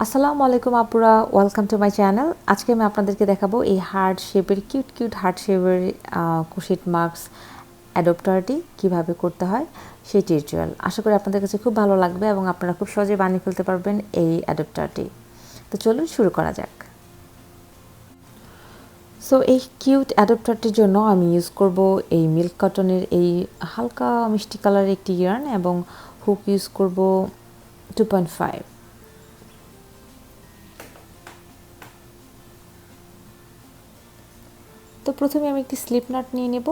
আসসালামু আলাইকুম আপুরা, ওয়েলকাম টু মাই চ্যানেল। আজকে আমি আপনাদেরকে দেখাবো এই হার্ট শেপের কিউট হার্ট শেপের কুশিট মার্কস অ্যাডপ্টারটি কিভাবে করতে হয় সেই টিউটোরিয়াল। আশা করি আপনাদের কাছে খুব ভালো লাগবে এবং আপনারা খুব সহজে বানিয়ে ফেলতে পারবেন এই অ্যাডপ্টারটি। তো চলুন শুরু করা যাক। সো এই কিউট অ্যাডপ্টারটির জন্য আমি ইউজ করব এই মিল্ক কটনের এই হালকা মিষ্টি কালারের একটি ইয়ার্ন এবং হুক ইউজ করব 2.5। তো প্রথমে আমি একটি স্লিপ নট নিয়ে নেব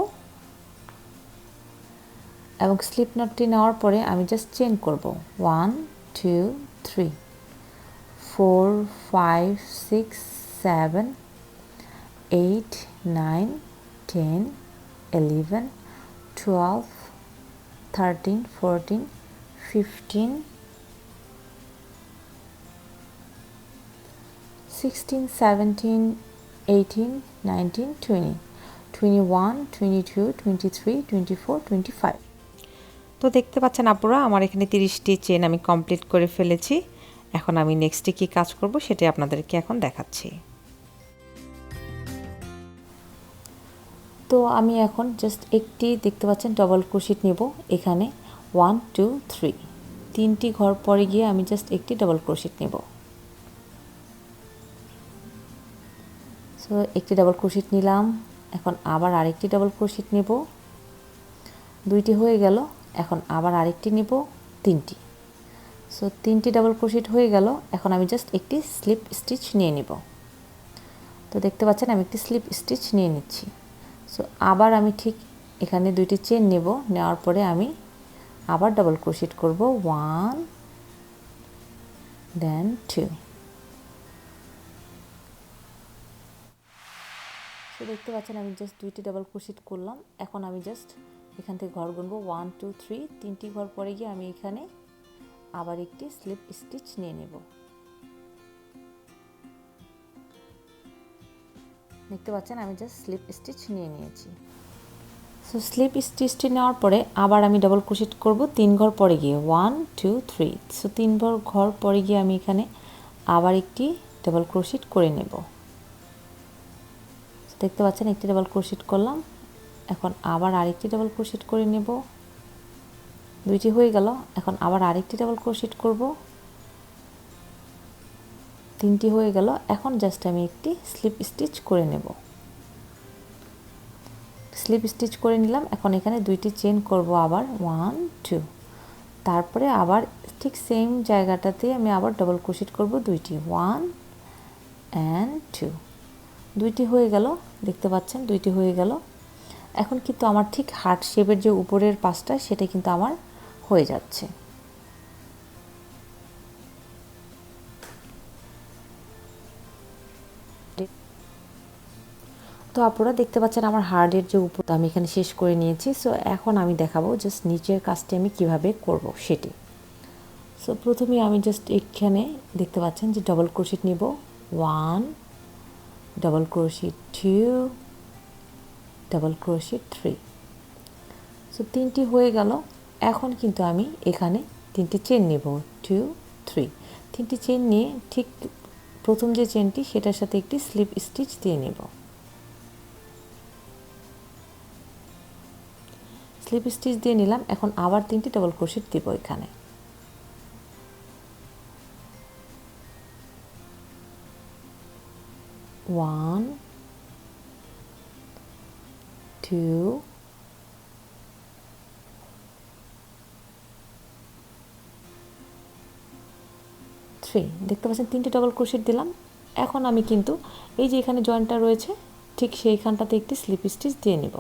এবং স্লিপ নটটি নেওয়ার পরে আমি জাস্ট চেইন করব 1 2 3 4 5 6 7 8 9 10 11 12 13 14 15 16 17 18 19 20 21 22 23 24 25। তো দেখতে পাচ্ছেন আপুরা, আমার এখানে 30টি চেন আমি কমপ্লিট করে ফেলেছি। এখন আমি নেক্সটে কি কাজ করব সেটা আপনাদেরকে এখন দেখাচ্ছি। তো আমি এখন জাস্ট একটি দেখতে পাচ্ছেন ডবল ক্রোশেট নেব। এখানে 1 2 3 তিনটি ঘর পরে গিয়ে আমি জাস্ট একটি ডবল ক্রোশেট নেব। সো একটি ডাবল ক্রোশেট নিলাম, এখন আবার আরেকটি ডাবল ক্রোশেট নেব, দুইটি হয়ে গেল। এখন আবার আরেকটি নেব, তিনটি। সো তিনটি ডাবল ক্রোশেট হয়ে গেল। এখন আমি জাস্ট একটি স্লিপ স্টিচ নিয়ে নেব। তো দেখতে পাচ্ছেন আমি একটি স্লিপ স্টিচ নিয়ে নিচ্ছি। সো আবার আমি ঠিক এখানে দুইটি চেন নেব, নেওয়ার পরে আমি আবার ডাবল ক্রোশেট করব 1 দেন 2। তো দেখতে পাচ্ছেন আমি জাস্ট দুইটি ডাবল ক্রোশেট করলাম। এখন আমি জাস্ট এখান থেকে ঘর গুনবো 1 2 3, তিনটি ঘর পরে গিয়ে আমি এখানে আবার একটি স্লিপ স্টিচ নিয়ে নেব। দেখতে পাচ্ছেন আমি জাস্ট স্লিপ স্টিচ নিয়ে নিয়েছি। সো স্লিপ স্টিচটি নেওয়ার পরে আবার আমি ডাবল ক্রোশেট করব তিন ঘর পরে গিয়ে 1 2 3। সো তিন ঘর পরে গিয়ে আমি এখানে আবার একটি ডাবল ক্রোশেট করে নেব। দেখতে পাচ্ছেন একটি ডাবল ক্রোশেট করলাম, এখন আবার আরেকটি ডাবল ক্রোশেট করে নেব, দুইটি হয়ে গেল। এখন আবার আরেকটি ডাবল ক্রোশেট করব, তিনটি হয়ে গেল। এখন জাস্ট আমি একটি স্লিপ স্টিচ করে নেব। স্লিপ স্টিচ করে নিলাম। এখন এখানে দুইটি চেন করব আবার 1 2, তারপরে আবার ঠিক সেম জায়গাটাতে আমি আবার ডাবল ক্রোশেট করব দুইটি 1 and 2, দুইটি হয়ে গেল। দেখতে পাচ্ছেন দুইটি হয়ে গেল। এখন কিন্তু আমার ঠিক হার্ট শেপের যে উপরের পাশটা সেটা কিন্তু আমার হয়ে যাচ্ছে। তো আপনারা দেখতে পাচ্ছেন আমার হার্টের যে উপর আমি এখানে শেষ করে নিয়েছি। সো এখন আমি দেখাবো জাস্ট নিচের কাজটি আমি কিভাবে করব সেটি। সো প্রথমে আমি জাস্ট এখানে দেখতে পাচ্ছেন যে ডাবল ক্রোশেট নিব 1 double crochet 2 double crochet 3। So তিনটি হয়ে গেল। এখন কিন্তু আমি এখানে তিনটি চেন নেব 2 3, তিনটি চেন নিয়ে ঠিক প্রথম যে চেনটি সেটার সাথে একটি স্লিপ স্টিচ দিয়ে নেব। স্লিপ স্টিচ দিয়ে নিলাম। এখন আবার তিনটি ডাবল ক্রোশেট দিব এখানে। ওয়ান 2 3। দেখতে পাচ্ছেন তিনটি ডাবল ক্রোশেট দিলাম। এখন আমি কিন্তু এই যে এখানে জয়েন্টটা রয়েছে ঠিক সেইখানটাতে একটি স্লিপ স্টিচ দিয়ে নেব।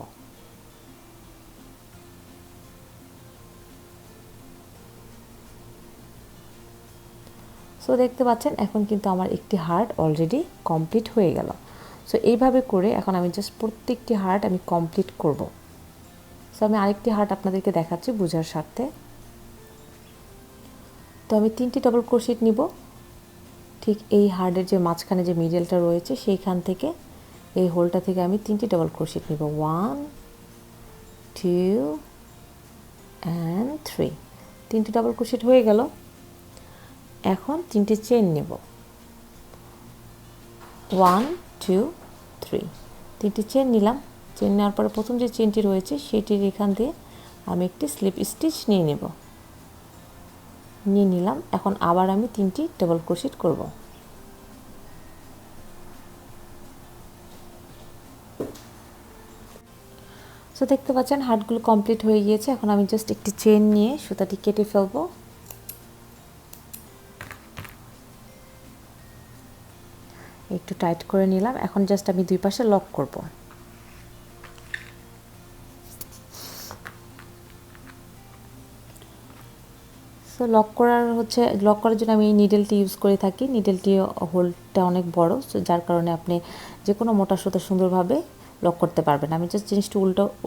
সো দেখতে পাচ্ছেন এখন কিন্তু আমার একটি হার্ট অলরেডি কমপ্লিট হয়ে গেল। সো এইভাবে করে এখন আমি জাস্ট প্রত্যেকটি হার্ট আমি কমপ্লিট করব। সো আমি আরেকটি হার্ট আপনাদেরকে দেখাচ্ছি বোঝার স্বার্থে। তো আমি তিনটি ডাবল ক্রোশেট নিব, ঠিক এই হার্টের যে মাঝখানে যে মিডলটা রয়েছে সেইখান থেকে এই হোলটা থেকে আমি তিনটি ডাবল ক্রোশেট নিব 1 2 and 3। তিনটি ডাবল ক্রোশেট হয়ে গেল। এখন তিনটি চেন নেব 1 2 3 তিনটি চেন নিলাম। চেন নেওয়ার পরে প্রথম যে চেনটি রয়েছে সেটির এখান দিয়ে আমি একটি স্লিপ স্টিচ নিয়ে নিলাম। এখন আবার আমি 3টি ডাবল ক্রোশেট করব। সো দেখতে পাচ্ছেন হার্টগুলো কমপ্লিট হয়ে গিয়েছে। এখন আমি জাস্ট একটি চেন নিয়ে সুতাটি কেটে ফেলবো। একটু টাইট করে নিলাম। এখন জাস্ট আমি দুই পাশে লক করব। সো লক করার জন্য আমি এই নিডেলটি ইউজ করে থাকি। নিডেলটি হোলটা অনেক বড়, সো যার কারণে আপনি যে কোনো মোটা সুতা সুন্দরভাবে লক করতে পারবেন। আমি জাস্ট জিনিসটা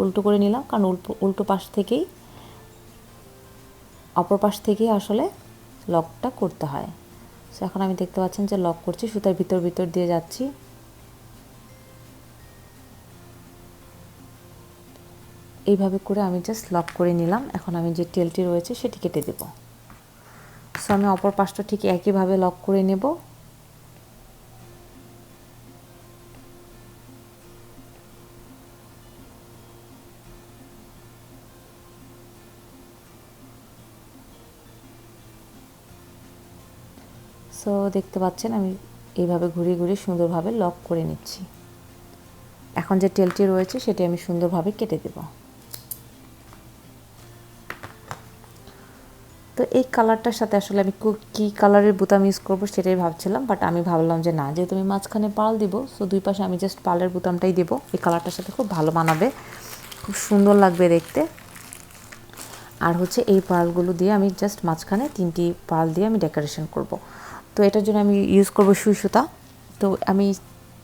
উল্টো করে নিলাম, কারণ উল্টো পাশ থেকেই অপর পাশ থেকেই আসলে লকটা করতে হয়। সো এখন আমি দেখতে পাচ্ছেন যে লক করছি, সুতার ভিতর দিয়ে যাচ্ছি। এইভাবে করে আমি জাস্ট লক করে নিলাম। এখন আমি যে টেলটি রয়েছে সেটি কেটে দেব। সো আমি অপর পাশটা ঠিক একইভাবে লক করে নেব। সো দেখতে পাচ্ছেন আমি এইভাবে ঘুরিয়ে সুন্দরভাবে লক করে নিচ্ছি। এখন যে টেলটি রয়েছে সেটি আমি সুন্দরভাবে কেটে দেব। তো এই কালারটার সাথে আসলে আমি কী কালারের বোতাম ইউজ করবো সেটাই ভাবছিলাম, বাট আমি ভাবলাম যে না, যেহেতু আমি মাঝখানে পাল দিব, সো দুই পাশে আমি জাস্ট পালের বোতামটাই দেবো। এই কালারটার সাথে খুব ভালো মানাবে, খুব সুন্দর লাগবে দেখতে। আর এই পার্লগুলো দিয়ে আমি জাস্ট মাঝখানে 3টি পার্ল দিয়ে আমি ডেকোরেশন করব। তো এটার জন্য আমি ইউজ করব সুই সুতা। তো আমি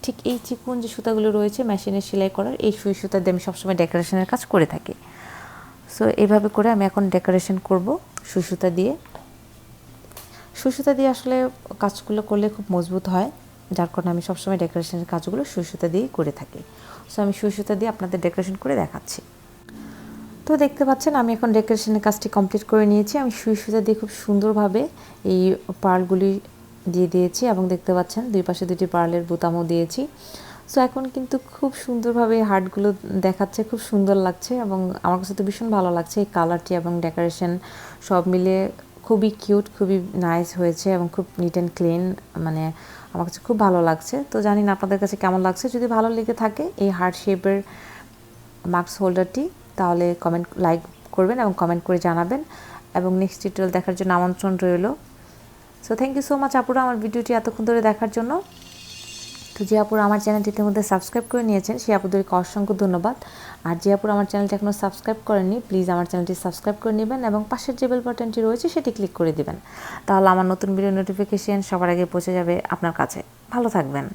ঠিক এই চিকন যে সুতাগুলো রয়েছে মেশিনে সেলাই করার, এই সুই সুতা দিয়ে আমি সবসময় ডেকোরেশনের কাজ করে থাকি। সো এইভাবে করে আমি এখন ডেকোরেশন করব সুই সুতা দিয়ে। সুই সুতা দিয়ে আসলে কাজগুলো করলে খুব মজবুত হয়, যার কারণে আমি সবসময় ডেকোরেশনের কাজগুলো সুই সুতা দিয়েই করে থাকি। সো আমি সুই সুতা দিয়ে আপনাদের ডেকোরেশন করে দেখাচ্ছি। তো দেখতে পাচ্ছেন আমি এখন ডেকোরেশনের কাজটি কমপ্লিট করে নিয়েছি। আমি সুই সুতা দিয়ে খুব সুন্দরভাবে এই পার্লগুলি দিয়ে দিয়েছি, এবং দেখতে পাচ্ছেন দুই পাশে 2টি পার্লের বোতামও দিয়েছি। সো এখন কিন্তু খুব সুন্দরভাবে হার্টগুলো দেখাচ্ছে, খুব সুন্দর লাগছে, এবং আমার কাছে তো ভীষণ ভালো লাগছে এই কালারটি এবং ডেকোরেশন সব মিলে খুবই কিউট, খুবই নাইস হয়েছে, এবং খুব নিট অ্যান্ড ক্লিন। মানে আমার কাছে খুব ভালো লাগছে। তো জানি না আপনাদের কাছে কেমন লাগছে। যদি ভালো লেগে থাকে এই হার্ট শেপের মাস্ক হোল্ডারটি, তাহলে লাইক করবেন এবং কমেন্ট করে জানাবেন, এবং নেক্সট টিউটোরিয়াল দেখার জন্য আমন্ত্রণ রইল। So thank you so much আপুরা আমার ভিডিওটি এতক্ষণ ধরে দেখার জন্য। তো যে আপুরা আমার চ্যানেলটির মধ্যে সাবস্ক্রাইব করে নিয়েছেন সেই আপুদেরকে অসংখ্য ধন্যবাদ। আর যে আপুরা আমার চ্যানেলটি এখনও সাবস্ক্রাইব করেননি, প্লিজ আমার চ্যানেলটি সাবস্ক্রাইব করে নেবেন এবং পাশের যে বেল বাটনটি রয়েছে সেটি ক্লিক করে দিবেন। তাহলে আমার নতুন ভিডিও নোটিফিকেশন সবার আগে পৌঁছে যাবে আপনার কাছে। ভালো থাকবেন।